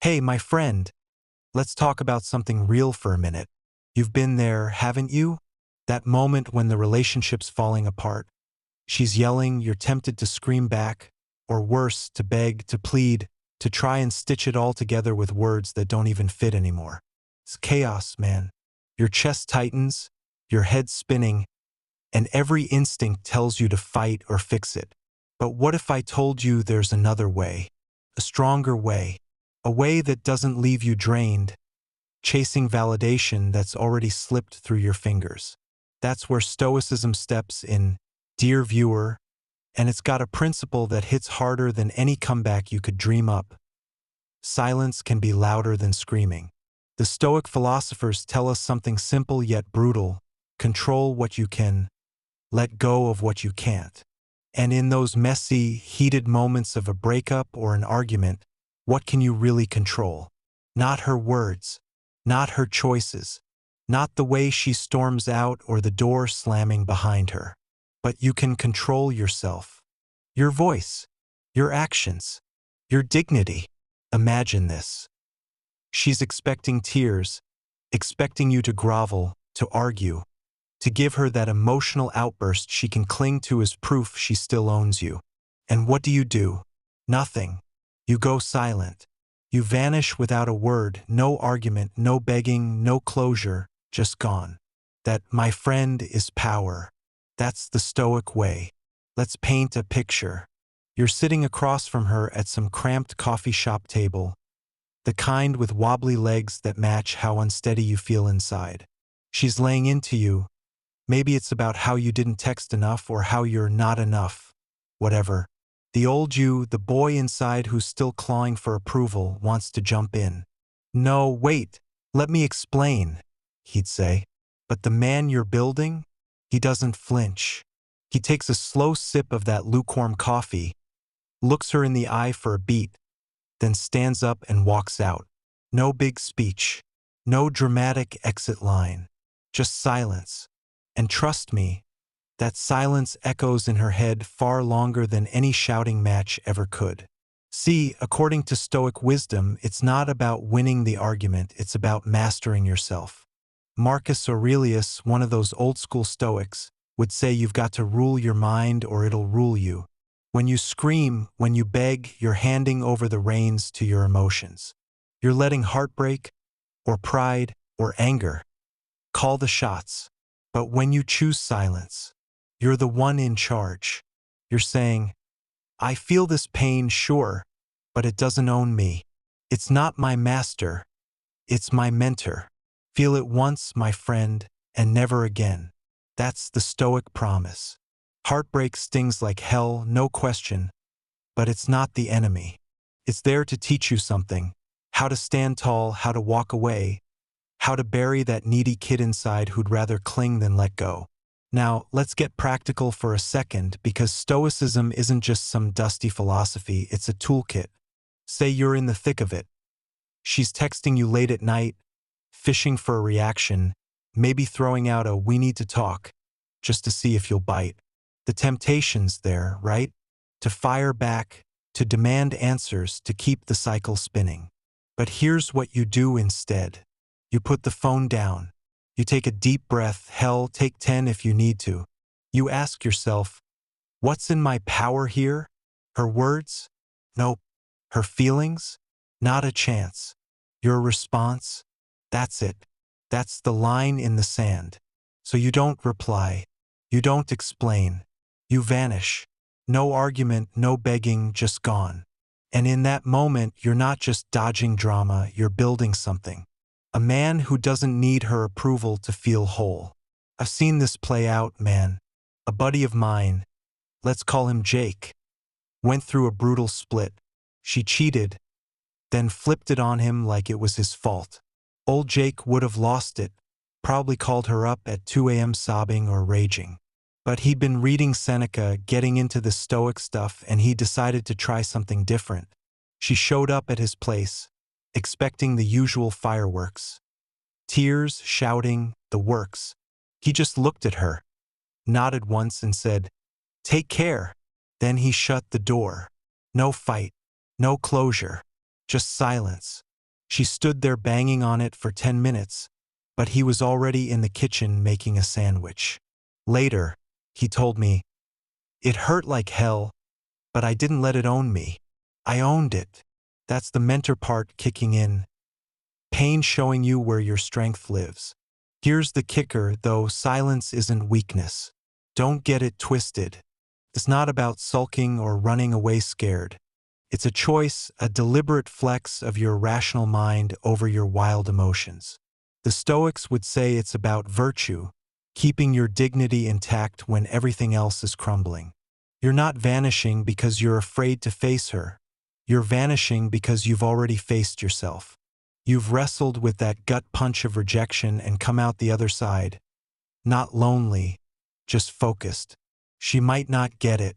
Hey, my friend, let's talk about something real for a minute. You've been there, haven't you? That moment when the relationship's falling apart. She's yelling, you're tempted to scream back, or worse, to beg, to plead, to try and stitch it all together with words that don't even fit anymore. It's chaos, man. Your chest tightens, your head spinning, and every instinct tells you to fight or fix it. But what if I told you there's another way? A stronger way. A way that doesn't leave you drained, chasing validation that's already slipped through your fingers. That's where Stoicism steps in, dear viewer, and it's got a principle that hits harder than any comeback you could dream up. Silence can be louder than screaming. The Stoic philosophers tell us something simple yet brutal: control what you can, let go of what you can't. And in those messy, heated moments of a breakup or an argument, what can you really control? Not her words, not her choices, not the way she storms out or the door slamming behind her. But you can control yourself, your voice, your actions, your dignity. Imagine this. She's expecting tears, expecting you to grovel, to argue, to give her that emotional outburst she can cling to as proof she still owns you. And what do? Nothing. You go silent. You vanish without a word, no argument, no begging, no closure, just gone. That, my friend, is power. That's the Stoic way. Let's paint a picture. You're sitting across from her at some cramped coffee shop table, the kind with wobbly legs that match how unsteady you feel inside. She's laying into you. Maybe it's about how you didn't text enough or how you're not enough. Whatever. The old you, the boy inside who's still clawing for approval, wants to jump in. No, wait, let me explain, he'd say. But the man you're building, he doesn't flinch. He takes a slow sip of that lukewarm coffee, looks her in the eye for a beat, then stands up and walks out. No big speech, no dramatic exit line, just silence. And trust me, that silence echoes in her head far longer than any shouting match ever could. See, according to Stoic wisdom, it's not about winning the argument, it's about mastering yourself. Marcus Aurelius, one of those old-school Stoics, would say you've got to rule your mind or it'll rule you. When you scream, when you beg, you're handing over the reins to your emotions. You're letting heartbreak, or pride, or anger call the shots. But when you choose silence, you're the one in charge. You're saying, I feel this pain, sure, but it doesn't own me. It's not my master. It's my mentor. Feel it once, my friend, and never again. That's the Stoic promise. Heartbreak stings like hell, no question, but it's not the enemy. It's there to teach you something: how to stand tall, how to walk away, how to bury that needy kid inside who'd rather cling than let go. Now, let's get practical for a second, because Stoicism isn't just some dusty philosophy, it's a toolkit. Say you're in the thick of it. She's texting you late at night, fishing for a reaction, maybe throwing out a "we need to talk," just to see if you'll bite. The temptation's there, right? To fire back, to demand answers, to keep the cycle spinning. But here's what you do instead. You put the phone down. You take a deep breath, hell, take 10 if you need to. You ask yourself, what's in my power here? Her words? Nope. Her feelings? Not a chance. Your response? That's it. That's the line in the sand. So you don't reply. You don't explain. You vanish. No argument, no begging, just gone. And in that moment, you're not just dodging drama, you're building something. A man who doesn't need her approval to feel whole. I've seen this play out, man. A buddy of mine, let's call him Jake, went through a brutal split. She cheated, then flipped it on him like it was his fault. Old Jake would have lost it, probably called her up at 2 a.m. sobbing or raging. But he'd been reading Seneca, getting into the Stoic stuff, and he decided to try something different. She showed up at his place, expecting the usual fireworks. Tears, shouting, the works. He just looked at her, nodded once and said, "Take care." Then he shut the door. No fight, no closure, just silence. She stood there banging on it for 10 minutes, but he was already in the kitchen making a sandwich. Later, he told me, "It hurt like hell, but I didn't let it own me. I owned it." That's the mentor part kicking in. Pain showing you where your strength lives. Here's the kicker, though: silence isn't weakness. Don't get it twisted. It's not about sulking or running away scared. It's a choice, a deliberate flex of your rational mind over your wild emotions. The Stoics would say it's about virtue, keeping your dignity intact when everything else is crumbling. You're not vanishing because you're afraid to face her. You're vanishing because you've already faced yourself. You've wrestled with that gut punch of rejection and come out the other side. Not lonely, just focused. She might not get it.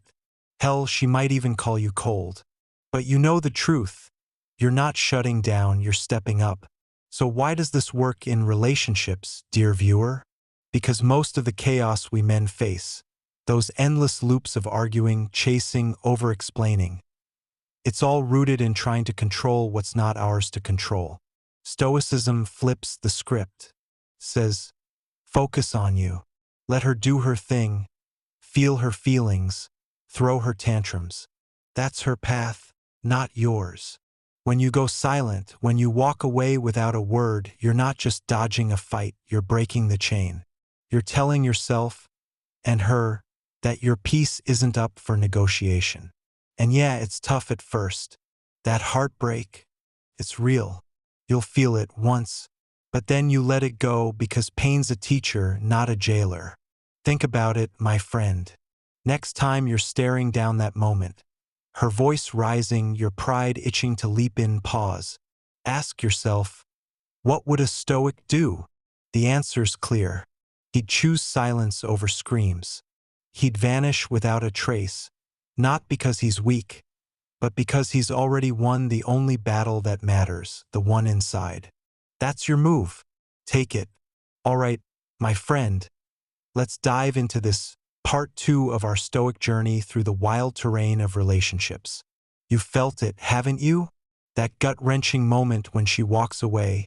Hell, she might even call you cold. But you know the truth. You're not shutting down, you're stepping up. So why does this work in relationships, dear viewer? Because most of the chaos we men face, those endless loops of arguing, chasing, over-explaining, it's all rooted in trying to control what's not ours to control. Stoicism flips the script, says, focus on you. Let her do her thing, feel her feelings, throw her tantrums. That's her path, not yours. When you go silent, when you walk away without a word, you're not just dodging a fight, you're breaking the chain. You're telling yourself and her that your peace isn't up for negotiation. And yeah, it's tough at first. That heartbreak, it's real. You'll feel it once, but then you let it go because pain's a teacher, not a jailer. Think about it, my friend. Next time you're staring down that moment, her voice rising, your pride itching to leap in, pause. Ask yourself, what would a Stoic do? The answer's clear. He'd choose silence over screams. He'd vanish without a trace, not because he's weak, but because he's already won the only battle that matters, the one inside. That's your move. Take it. All right, my friend, let's dive into this part 2 of our Stoic journey through the wild terrain of relationships. You've felt it, haven't you? That gut-wrenching moment when she walks away,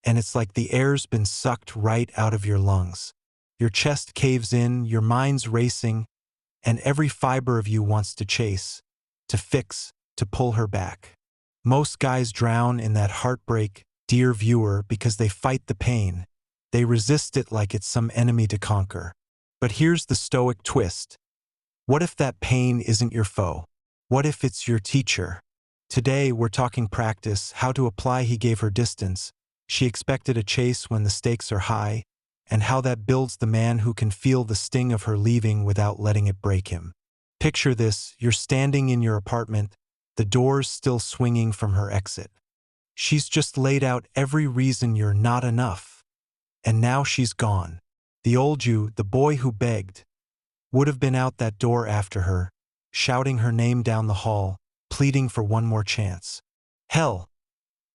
and it's like the air's been sucked right out of your lungs. Your chest caves in, your mind's racing, and every fiber of you wants to chase, to fix, to pull her back. Most guys drown in that heartbreak, dear viewer, because they fight the pain. They resist it like it's some enemy to conquer. But here's the Stoic twist. What if that pain isn't your foe? What if it's your teacher? Today, we're talking practice, how to apply he gave her distance. She expected a chase when the stakes are high, and how that builds the man who can feel the sting of her leaving without letting it break him. Picture this, you're standing in your apartment, the doors still swinging from her exit. She's just laid out every reason you're not enough. And now she's gone. The old you, the boy who begged, would have been out that door after her, shouting her name down the hall, pleading for one more chance. Hell,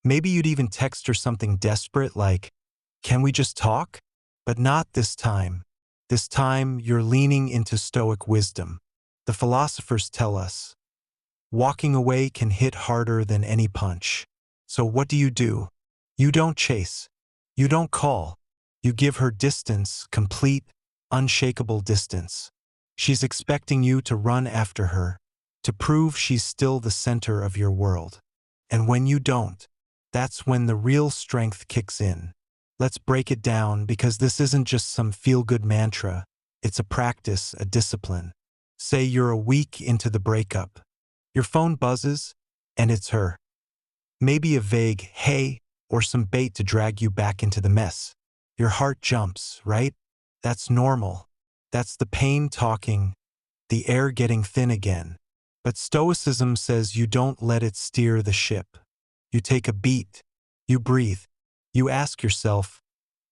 maybe you'd even text her something desperate like, "Can we just talk?" But not this time. This time, you're leaning into Stoic wisdom. The philosophers tell us, walking away can hit harder than any punch. So what do? You don't chase. You don't call. You give her distance, complete, unshakable distance. She's expecting you to run after her, to prove she's still the center of your world. And when you don't, that's when the real strength kicks in. Let's break it down, because this isn't just some feel-good mantra. It's a practice, a discipline. Say you're a week into the breakup. Your phone buzzes, and it's her. Maybe a vague "hey" or some bait to drag you back into the mess. Your heart jumps, right? That's normal. That's the pain talking, the air getting thin again. But Stoicism says you don't let it steer the ship. You take a beat. You breathe. You ask yourself,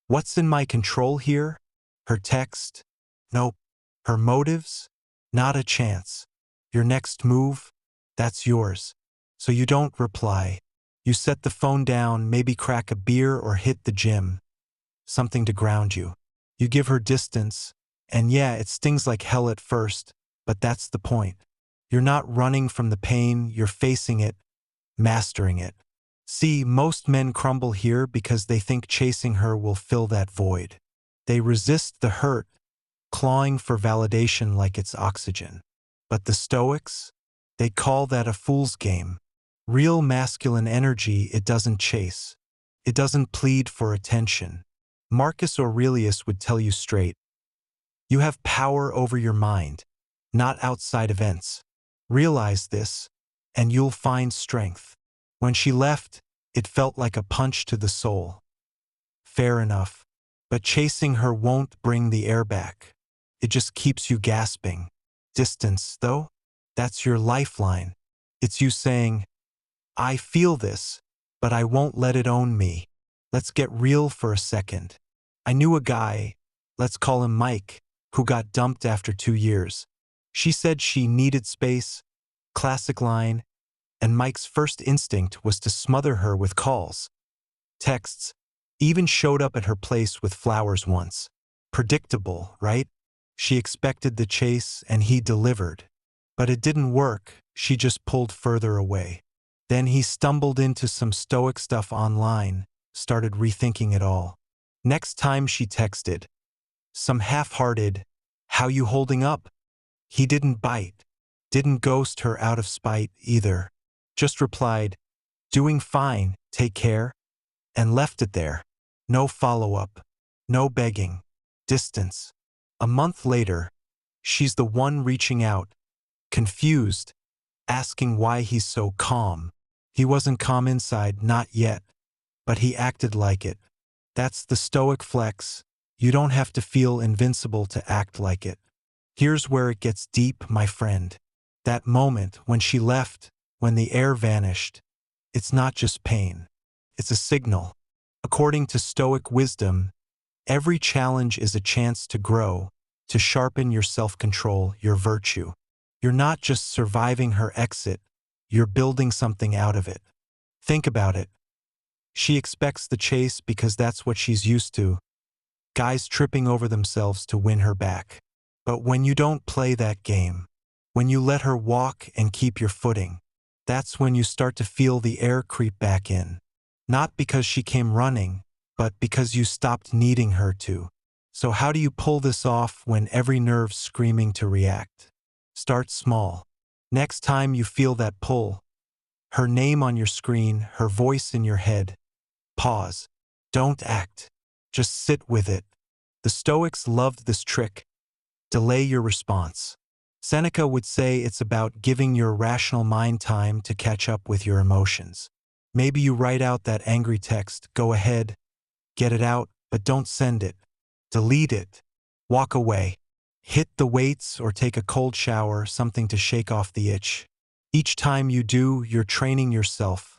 what's in my control here? Her text? Nope. Her motives? Not a chance. Your next move? That's yours. So you don't reply. You set the phone down, maybe crack a beer or hit the gym. Something to ground you. You give her distance, and yeah, it stings like hell at first, but that's the point. You're not running from the pain, you're facing it, mastering it. See, most men crumble here because they think chasing her will fill that void. They resist the hurt, clawing for validation like it's oxygen. But the Stoics? They call that a fool's game. Real masculine energy it doesn't chase. It doesn't plead for attention. Marcus Aurelius would tell you straight. You have power over your mind, not outside events. Realize this, and you'll find strength. When she left, it felt like a punch to the soul. Fair enough. But chasing her won't bring the air back. It just keeps you gasping. Distance, though? That's your lifeline. It's you saying, I feel this, but I won't let it own me. Let's get real for a second. I knew a guy, let's call him Mike, who got dumped after 2 years. She said she needed space, classic line, and Mike's first instinct was to smother her with calls. Texts, even showed up at her place with flowers once. Predictable, right? She expected the chase and he delivered. But it didn't work, she just pulled further away. Then he stumbled into some Stoic stuff online, started rethinking it all. Next time she texted, some half-hearted, how you holding up? He didn't bite, didn't ghost her out of spite either. Just replied, doing fine, take care, and left it there. No follow-up, no begging, distance. A month later, she's the one reaching out, confused, asking why he's so calm. He wasn't calm inside, not yet, but he acted like it. That's the Stoic flex. You don't have to feel invincible to act like it. Here's where it gets deep, my friend. That moment when she left, when the air vanished, it's not just pain. It's a signal. According to Stoic wisdom, every challenge is a chance to grow, to sharpen your self-control, your virtue. You're not just surviving her exit, you're building something out of it. Think about it. She expects the chase because that's what she's used to. Guys tripping over themselves to win her back. But when you don't play that game, when you let her walk and keep your footing, that's when you start to feel the air creep back in. Not because she came running, but because you stopped needing her to. So how do you pull this off when every nerve's screaming to react? Start small. Next time you feel that pull, her name on your screen, her voice in your head, pause. Don't act. Just sit with it. The Stoics loved this trick. Delay your response. Seneca would say it's about giving your rational mind time to catch up with your emotions. Maybe you write out that angry text, go ahead, get it out, but don't send it. Delete it. Walk away. Hit the weights or take a cold shower, something to shake off the itch. Each time you do, you're training yourself.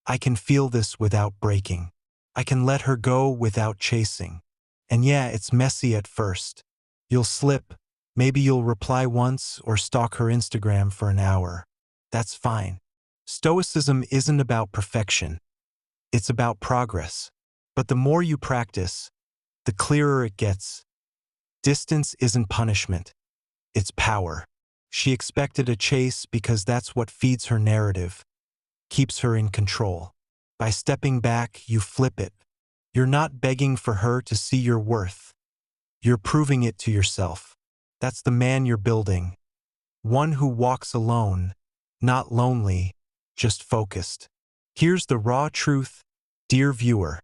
I can feel this without breaking. I can let her go without chasing. And yeah, it's messy at first. You'll slip. Maybe you'll reply once or stalk her Instagram for an hour. That's fine. Stoicism isn't about perfection. It's about progress. But the more you practice, the clearer it gets. Distance isn't punishment. It's power. She expected a chase because that's what feeds her narrative, keeps her in control. By stepping back, you flip it. You're not begging for her to see your worth. You're proving it to yourself. That's the man you're building. One who walks alone, not lonely, just focused. Here's the raw truth, dear viewer.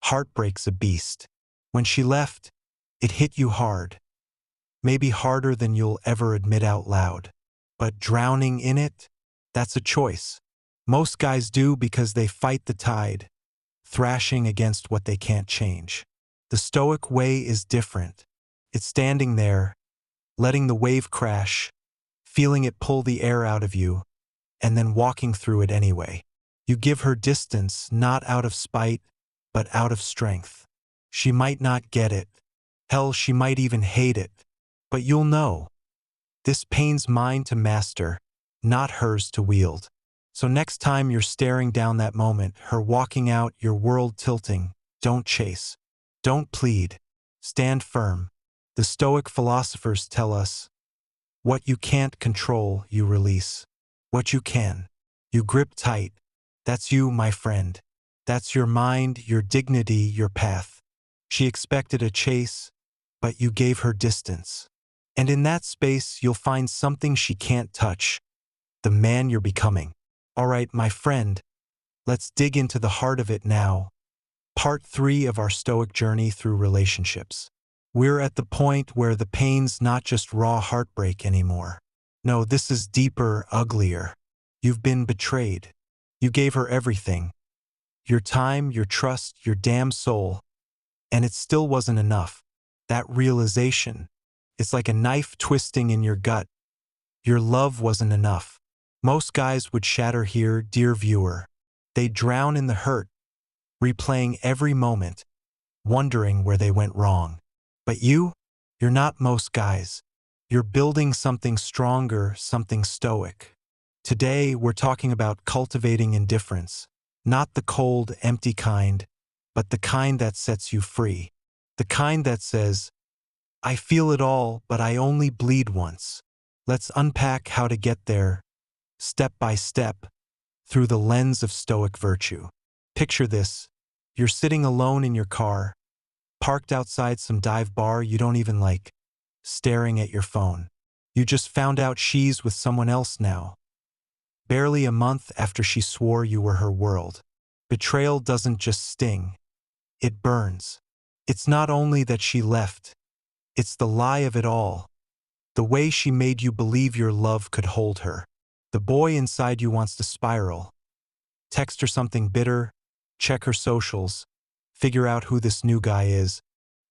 Heartbreak's a beast. When she left, it hit you hard. Maybe harder than you'll ever admit out loud. But drowning in it, that's a choice. Most guys do because they fight the tide, thrashing against what they can't change. The Stoic way is different. It's standing there, letting the wave crash, feeling it pull the air out of you, and then walking through it anyway. You give her distance, not out of spite, but out of strength. She might not get it. Hell, she might even hate it. But you'll know. This pain's mine to master, not hers to wield. So next time you're staring down that moment, her walking out, your world tilting, don't chase. Don't plead. Stand firm. The Stoic philosophers tell us, what you can't control, you release. What you can, you grip tight. That's you, my friend. That's your mind, your dignity, your path. She expected a chase, but you gave her distance. And in that space, you'll find something she can't touch, the man you're becoming. All right, my friend, let's dig into the heart of it now. Part 3 of our Stoic journey through relationships. We're at the point where the pain's not just raw heartbreak anymore. No, this is deeper, uglier. You've been betrayed. You gave her everything. Your time, your trust, your damn soul. And it still wasn't enough. That realization, it's like a knife twisting in your gut. Your love wasn't enough. Most guys would shatter here, dear viewer. They'd drown in the hurt, replaying every moment, wondering where they went wrong. But you're not most guys. You're building something stronger, something stoic. Today, we're talking about cultivating indifference. Not the cold, empty kind, but the kind that sets you free. The kind that says, I feel it all, but I only bleed once. Let's unpack how to get there, step by step, through the lens of Stoic virtue. Picture this. You're sitting alone in your car, parked outside some dive bar you don't even like, staring at your phone. You just found out she's with someone else now. Barely a month after she swore you were her world. Betrayal doesn't just sting. It burns. It's not only that she left, it's the lie of it all. The way she made you believe your love could hold her. The boy inside you wants to spiral. Text her something bitter, check her socials, figure out who this new guy is.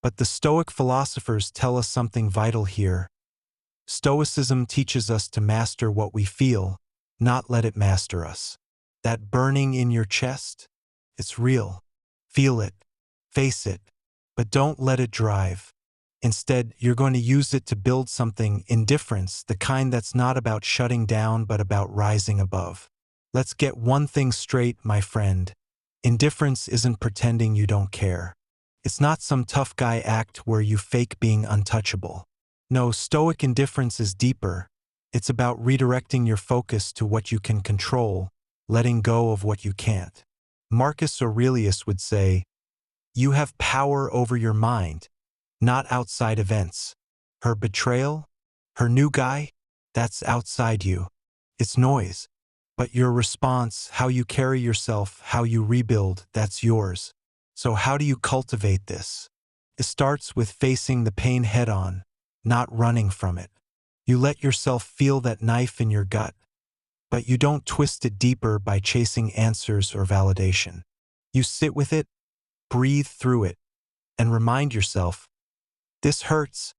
But the Stoic philosophers tell us something vital here. Stoicism teaches us to master what we feel, not let it master us. That burning in your chest, it's real. Feel it, face it, but don't let it drive. Instead, you're going to use it to build something, indifference, the kind that's not about shutting down but about rising above. Let's get one thing straight, my friend. Indifference isn't pretending you don't care. It's not some tough guy act where you fake being untouchable. No, Stoic indifference is deeper. It's about redirecting your focus to what you can control, letting go of what you can't. Marcus Aurelius would say, you have power over your mind, not outside events. Her betrayal, her new guy, that's outside you. It's noise. But your response, how you carry yourself, how you rebuild, that's yours. So how do you cultivate this? It starts with facing the pain head-on, not running from it. You let yourself feel that knife in your gut, but you don't twist it deeper by chasing answers or validation. You sit with it, breathe through it, and remind yourself, this hurts,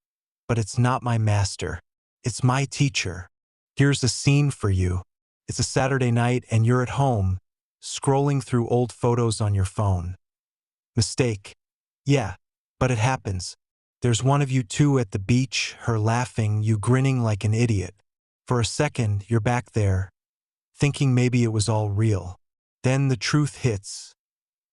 but it's not my master. It's my teacher. Here's a scene for you. It's a Saturday night and you're at home, scrolling through old photos on your phone. Mistake. Yeah, but it happens. There's one of you two at the beach, her laughing, you grinning like an idiot. For a second, you're back there, thinking maybe it was all real. Then the truth hits.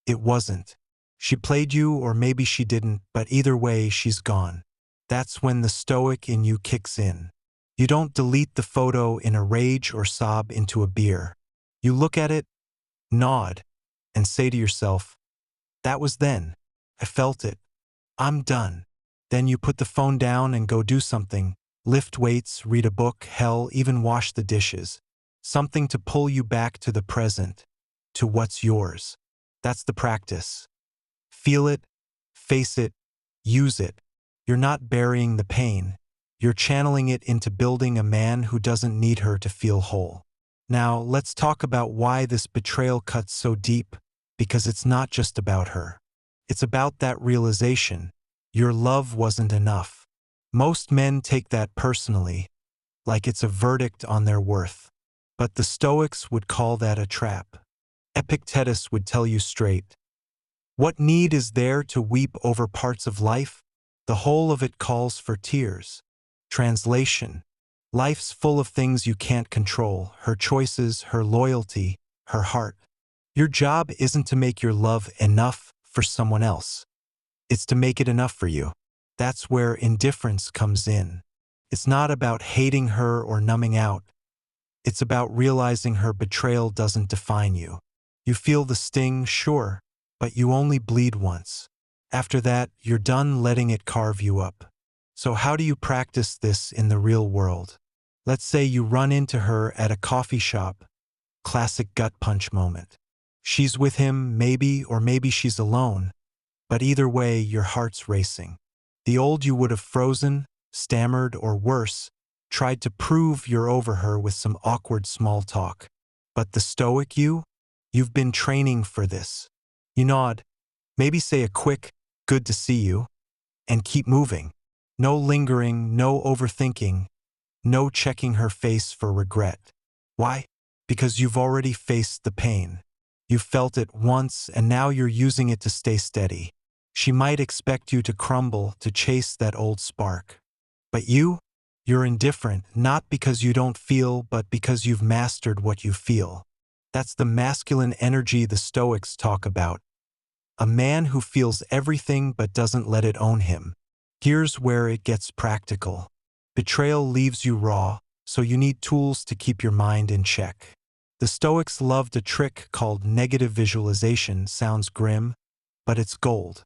It wasn't. She played you, or maybe she didn't, but either way, she's gone. That's when the Stoic in you kicks in. You don't delete the photo in a rage or sob into a beer. You look at it, nod, and say to yourself, that was then. I felt it. I'm done. Then you put the phone down and go do something. Lift weights, read a book, hell, even wash the dishes. Something to pull you back to the present, to what's yours. That's the practice. Feel it, face it, use it. You're not burying the pain. You're channeling it into building a man who doesn't need her to feel whole. Now, let's talk about why this betrayal cuts so deep, because it's not just about her. It's about that realization. Your love wasn't enough. Most men take that personally, like it's a verdict on their worth. But the Stoics would call that a trap. Epictetus would tell you straight. What need is there to weep over parts of life? The whole of it calls for tears. Translation. Life's full of things you can't control, her choices, her loyalty, her heart. Your job isn't to make your love enough for someone else. It's to make it enough for you. That's where indifference comes in. It's not about hating her or numbing out. It's about realizing her betrayal doesn't define you. You feel the sting, sure, but you only bleed once. After that, you're done letting it carve you up. So how do you practice this in the real world? Let's say you run into her at a coffee shop. Classic gut punch moment. She's with him, maybe, or maybe she's alone. But either way, your heart's racing. The old you would have frozen, stammered, or worse, tried to prove you're over her with some awkward small talk. But the stoic you? You've been training for this. You nod, maybe say a quick, good to see you, and keep moving. No lingering, no overthinking, no checking her face for regret. Why? Because you've already faced the pain. You felt it once, and now you're using it to stay steady. She might expect you to crumble, to chase that old spark. But you're indifferent, not because you don't feel, but because you've mastered what you feel. That's the masculine energy the Stoics talk about. A man who feels everything but doesn't let it own him. Here's where it gets practical. Betrayal leaves you raw, so you need tools to keep your mind in check. The Stoics loved a trick called negative visualization. Sounds grim, but it's gold.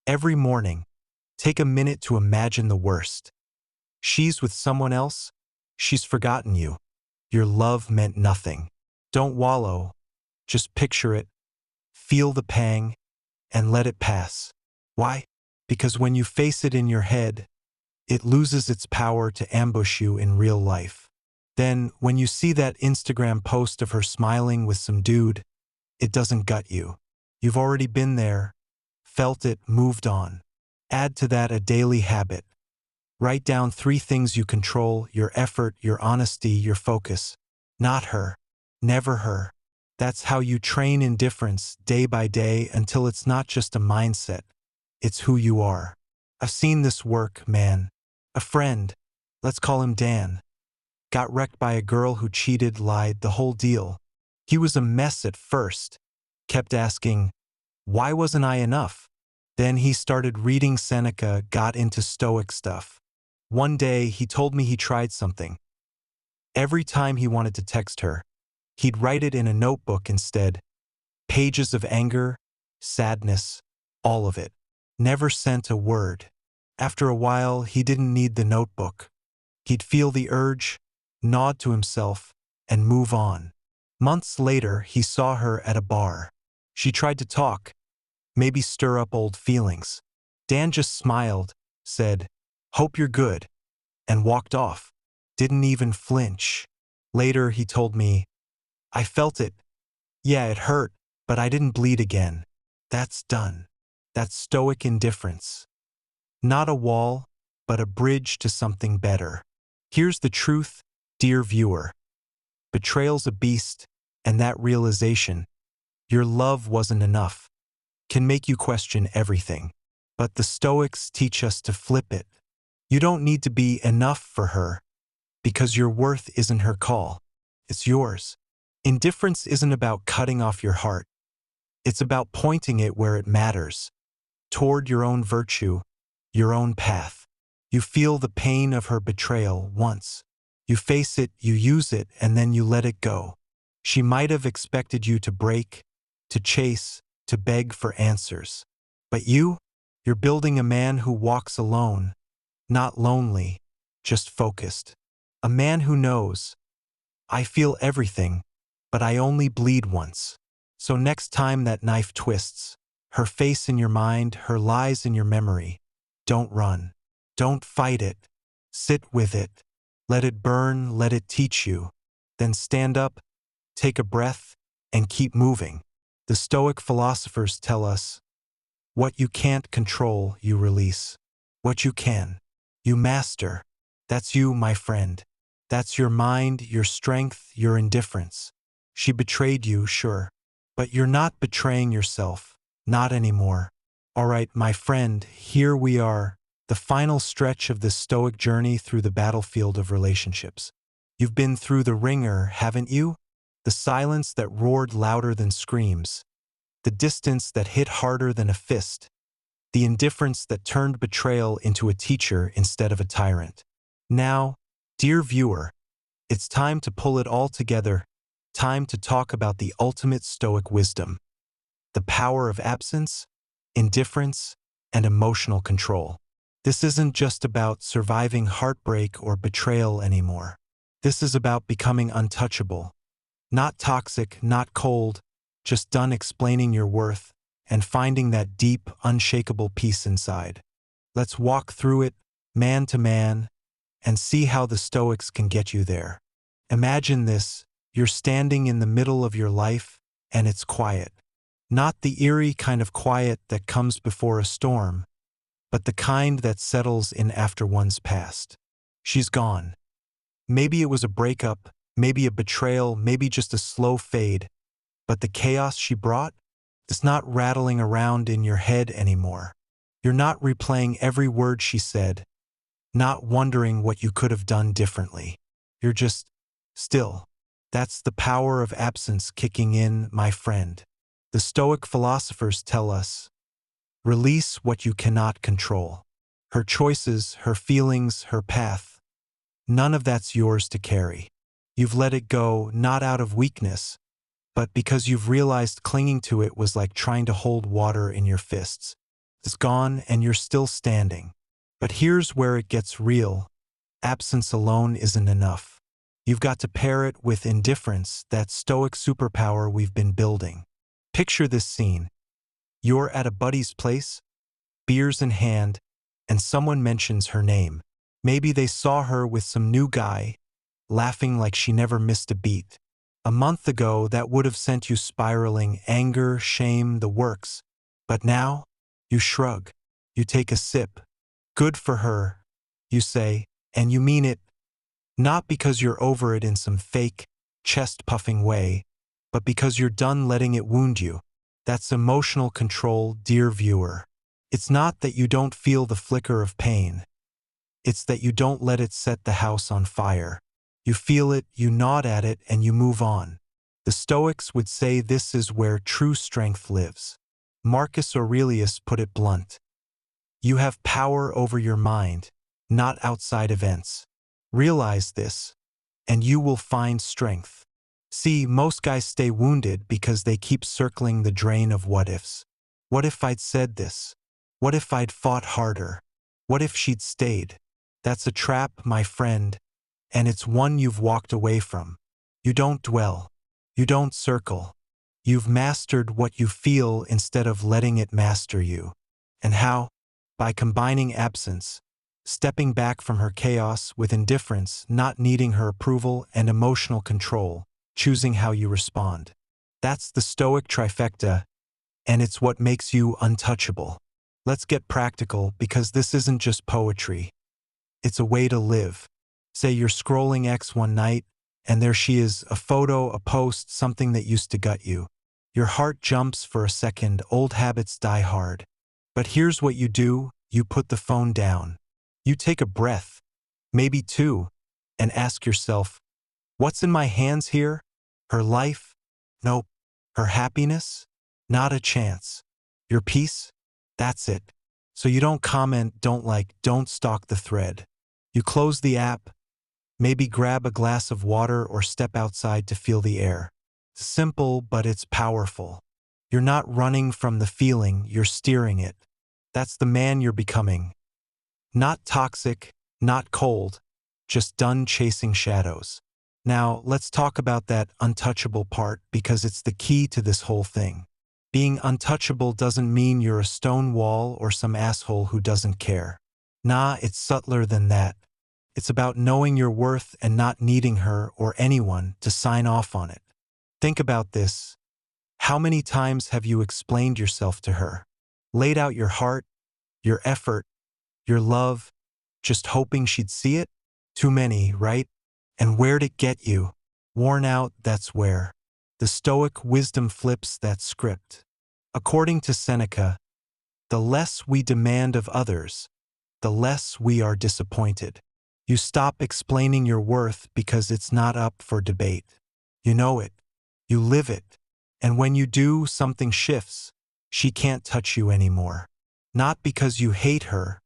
Every morning, take a minute to imagine the worst. She's with someone else. She's forgotten you. Your love meant nothing. Don't wallow. Just picture it, feel the pang, and let it pass. Why? Because when you face it in your head, it loses its power to ambush you in real life. Then, when you see that Instagram post of her smiling with some dude, it doesn't gut you. You've already been there, felt it, moved on. Add to that a daily habit. Write down 3 things you control: your effort, your honesty, your focus. Not her. Never her. That's how you train indifference day by day until it's not just a mindset. It's who you are. I've seen this work, man. A friend, let's call him Dan, got wrecked by a girl who cheated, lied, the whole deal. He was a mess at first, kept asking, why wasn't I enough? Then he started reading Seneca, got into Stoic stuff. One day, he told me he tried something. Every time he wanted to text her, he'd write it in a notebook instead. Pages of anger, sadness, all of it. Never sent a word. After a while, he didn't need the notebook. He'd feel the urge, nod to himself, and move on. Months later, he saw her at a bar. She tried to talk, maybe stir up old feelings. Dan just smiled, said, "Hope you're good," and walked off. Didn't even flinch. Later, he told me, "I felt it. Yeah, it hurt, but I didn't bleed again." That's done. That's stoic indifference. Not a wall, but a bridge to something better. Here's the truth, dear viewer. Betrayal's a beast, and that realization, your love wasn't enough, can make you question everything. But the Stoics teach us to flip it. You don't need to be enough for her, because your worth isn't her call. It's yours. Indifference isn't about cutting off your heart. It's about pointing it where it matters, toward your own virtue, your own path. You feel the pain of her betrayal once. You face it, you use it, and then you let it go. She might have expected you to break, to chase, to beg for answers. But you're building a man who walks alone, not lonely, just focused. A man who knows, I feel everything, but I only bleed once. So next time that knife twists, her face in your mind, her lies in your memory, don't run. Don't fight it. Sit with it. Let it burn, let it teach you. Then stand up, take a breath, and keep moving. The Stoic philosophers tell us, what you can't control, you release. What you can, you master. That's you, my friend. That's your mind, your strength, your indifference. She betrayed you, sure. But you're not betraying yourself. Not anymore. All right, my friend, here we are. The final stretch of this Stoic journey through the battlefield of relationships. You've been through the ringer, haven't you? The silence that roared louder than screams. The distance that hit harder than a fist. The indifference that turned betrayal into a teacher instead of a tyrant. Now, dear viewer, it's time to pull it all together, time to talk about the ultimate Stoic wisdom, the power of absence, indifference, and emotional control. This isn't just about surviving heartbreak or betrayal anymore. This is about becoming untouchable. Not toxic, not cold, just done explaining your worth and finding that deep, unshakable peace inside. Let's walk through it, man to man, and see how the Stoics can get you there. Imagine this, you're standing in the middle of your life, and it's quiet. Not the eerie kind of quiet that comes before a storm, but the kind that settles in after one's past. She's gone. Maybe it was a breakup, maybe a betrayal, maybe just a slow fade, but the chaos she brought is not rattling around in your head anymore. You're not replaying every word she said, not wondering what you could have done differently. You're just still. That's the power of absence kicking in, my friend. The Stoic philosophers tell us, release what you cannot control. Her choices, her feelings, her path. None of that's yours to carry. You've let it go, not out of weakness, but because you've realized clinging to it was like trying to hold water in your fists. It's gone and you're still standing. But here's where it gets real. Absence alone isn't enough. You've got to pair it with indifference, that Stoic superpower we've been building. Picture this scene. You're at a buddy's place, beers in hand, and someone mentions her name. Maybe they saw her with some new guy, laughing like she never missed a beat. A month ago, that would have sent you spiraling, anger, shame, the works. But now, you shrug. You take a sip. Good for her, you say, and you mean it. Not because you're over it in some fake, chest-puffing way, but because you're done letting it wound you. That's emotional control, dear viewer. It's not that you don't feel the flicker of pain. It's that you don't let it set the house on fire. You feel it, you nod at it, and you move on. The Stoics would say this is where true strength lives. Marcus Aurelius put it blunt. You have power over your mind, not outside events. Realize this, and you will find strength. See, most guys stay wounded because they keep circling the drain of what-ifs. What if I'd said this? What if I'd fought harder? What if she'd stayed? That's a trap, my friend, and it's one you've walked away from. You don't dwell. You don't circle. You've mastered what you feel instead of letting it master you. And how? By combining absence, stepping back from her chaos with indifference, not needing her approval, and emotional control, choosing how you respond. That's the Stoic trifecta, and it's what makes you untouchable. Let's get practical because this isn't just poetry. It's a way to live. Say you're scrolling X one night, and there she is, a photo, a post, something that used to gut you. Your heart jumps for a second, old habits die hard. But here's what you do, you put the phone down. You take a breath, maybe two, and ask yourself, what's in my hands here? Her life? Nope. Her happiness? Not a chance. Your peace? That's it. So you don't comment, don't like, don't stalk the thread. You close the app, maybe grab a glass of water or step outside to feel the air. Simple, but it's powerful. You're not running from the feeling, you're steering it. That's the man you're becoming. Not toxic, not cold, just done chasing shadows. Now, let's talk about that untouchable part because it's the key to this whole thing. Being untouchable doesn't mean you're a stone wall or some asshole who doesn't care. Nah, it's subtler than that. It's about knowing your worth and not needing her or anyone to sign off on it. Think about this. How many times have you explained yourself to her? Laid out your heart, your effort, your love, just hoping she'd see it? Too many, right? And where'd it get you? Worn out, that's where. The Stoic wisdom flips that script. According to Seneca, the less we demand of others, the less we are disappointed. You stop explaining your worth because it's not up for debate. You know it. You live it. And when you do, something shifts. She can't touch you anymore. Not because you hate her,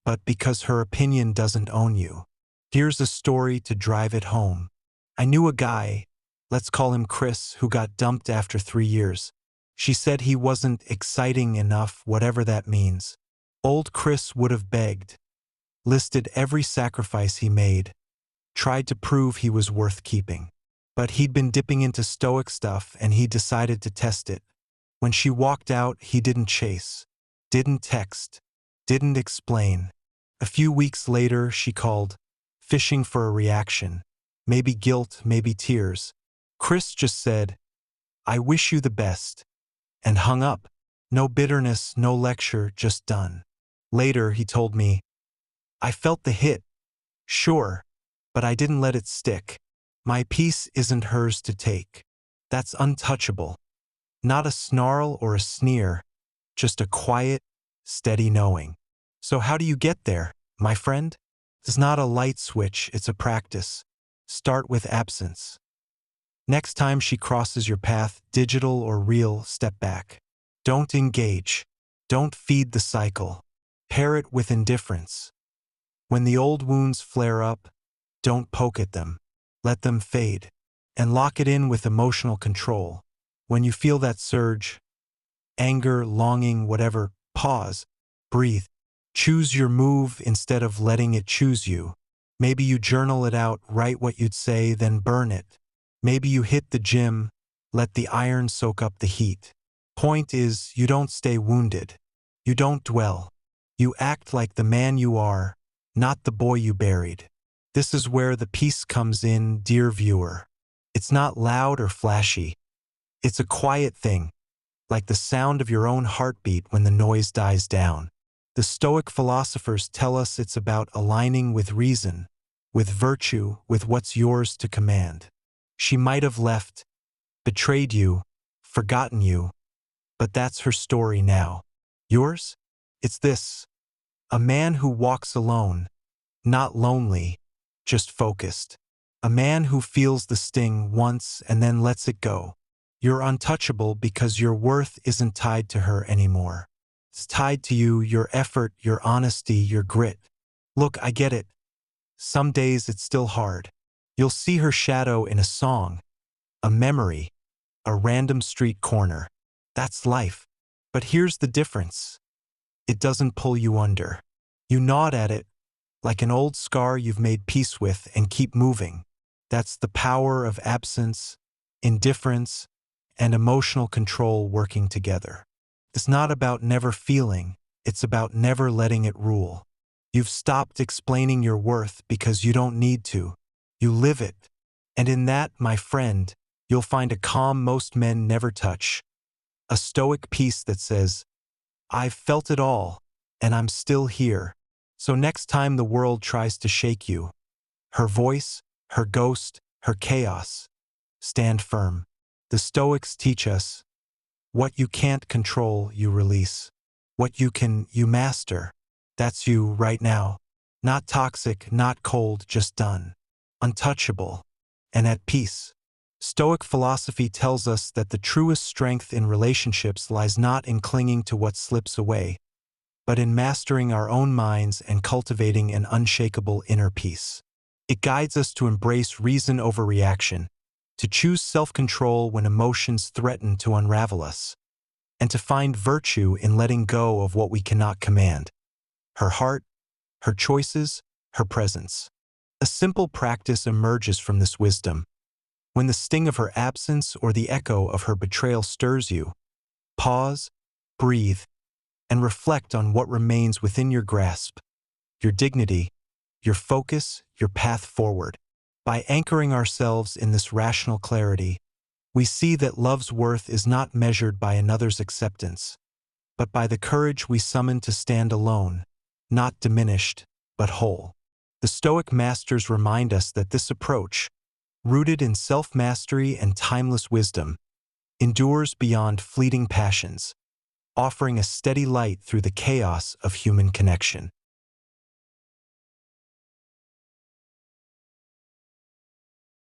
but because her opinion doesn't own you. Here's a story to drive it home. I knew a guy, Let's call him Chris, who got dumped after 3 years. She said he wasn't exciting enough, whatever that means. Old Chris would have begged, listed every sacrifice he made, tried to prove he was worth keeping. But he'd been dipping into Stoic stuff and he decided to test it. When she walked out, he didn't chase, didn't text, didn't explain. A few weeks later, she called, fishing for a reaction. Maybe guilt, maybe tears. Chris just said, "I wish you the best," and hung up. No bitterness, no lecture, just done. Later, he told me, "I felt the hit, sure, but I didn't let it stick. My peace isn't hers to take." That's untouchable. Not a snarl or a sneer, just a quiet, steady knowing. So how do you get there, my friend? It's not a light switch, it's a practice. Start with absence. Next time she crosses your path, digital or real, step back. Don't engage. Don't feed the cycle. Pair it with indifference. When the old wounds flare up, don't poke at them. Let them fade. And lock it in with emotional control. When you feel that surge, anger, longing, whatever, pause, breathe. Choose your move instead of letting it choose you. Maybe you journal it out, write what you'd say, then burn it. Maybe you hit the gym, let the iron soak up the heat. Point is, you don't stay wounded. You don't dwell. You act like the man you are, not the boy you buried. This is where the peace comes in, dear viewer. It's not loud or flashy. It's a quiet thing, like the sound of your own heartbeat when the noise dies down. The Stoic philosophers tell us it's about aligning with reason, with virtue, with what's yours to command. She might have left, betrayed you, forgotten you, but that's her story now. Yours? It's this: a man who walks alone, not lonely, just focused. A man who feels the sting once and then lets it go. You're untouchable because your worth isn't tied to her anymore. It's tied to you, your effort, your honesty, your grit. Look, I get it. Some days it's still hard. You'll see her shadow in a song, a memory, a random street corner. That's life. But here's the difference. It doesn't pull you under. You nod at it, like an old scar you've made peace with, and keep moving. That's the power of absence, indifference, and emotional control working together. It's not about never feeling, it's about never letting it rule. You've stopped explaining your worth because you don't need to. You live it. And in that, my friend, you'll find a calm most men never touch. A stoic peace that says, "I've felt it all, and I'm still here." So next time the world tries to shake you, her voice, her ghost, her chaos, stand firm. The Stoics teach us, what you can't control, you release. What you can, you master. That's you right now. Not toxic, not cold, just done. Untouchable. And at peace. Stoic philosophy tells us that the truest strength in relationships lies not in clinging to what slips away, but in mastering our own minds and cultivating an unshakable inner peace. It guides us to embrace reason over reaction, to choose self-control when emotions threaten to unravel us, and to find virtue in letting go of what we cannot command. Her heart, her choices, her presence. A simple practice emerges from this wisdom. When the sting of her absence or the echo of her betrayal stirs you, pause, breathe, and reflect on what remains within your grasp, your dignity, your focus, your path forward. By anchoring ourselves in this rational clarity, we see that love's worth is not measured by another's acceptance, but by the courage we summon to stand alone, not diminished, but whole. The Stoic masters remind us that this approach, rooted in self-mastery and timeless wisdom, endures beyond fleeting passions, offering a steady light through the chaos of human connection.